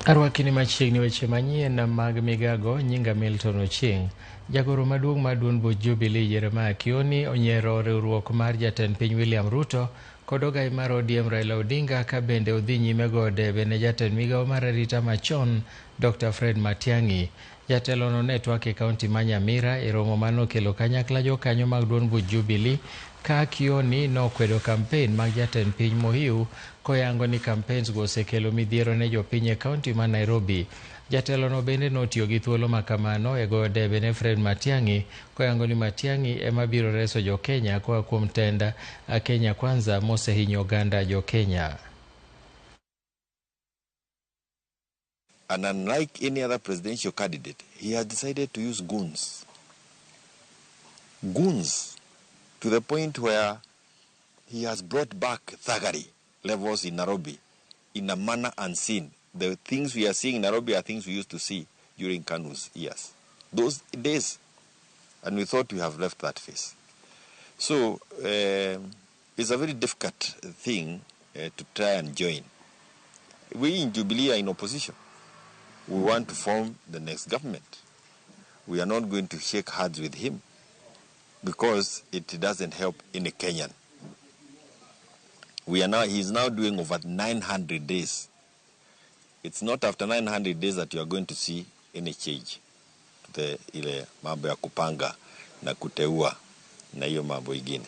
Arwakini machiegni weche manyien mag migago nyinga Milton Ochieng. Jagoro maduong' mar duond buch Jubilee Yie KIONI onyiero riwruok mar jatend piny William Ruto kod ogai mar ODM Raila Odinga ka bende odhi nyime go debe ne jatend migawo mar arita machon Dr. Fred Matiang'i. Jatelono ne twak e kaunti ma Nyamira e romo manokelo kanyakla jokanyo mag duond buch Jubilee ka KIONI nokwedo kampen mag jatend piny mohiu koyango ni kampens go osekelo midhiero ne jopiny e kaunti ma Nairobi. Jatelono bende notiyo gi thuolo makamano e goyo debe ne Fred Matiang'i koyango ni Matiang'i ema biro reso jo-Kenya koa kuom tenda Kenya Kwanza mosehinyo oganda jo-Kenya. And unlike any other presidential candidate, he has decided to use goons. Goons, to the point where he has brought back thuggery levels in Nairobi in a manner unseen. The things we are seeing in Nairobi are things we used to see during Kanu's years. Those days. And we thought we have left that phase. So it's a very difficult thing to try and join. We in Jubilee are in opposition. We want to form the next government. We are not going to shake hands with him because it doesn't help any Kenyan. He's now doing over 900 days. It's not after 900 days that you are going to see any change. Ile mambo ya kupanga na kuteua na hiyo mambo ingine.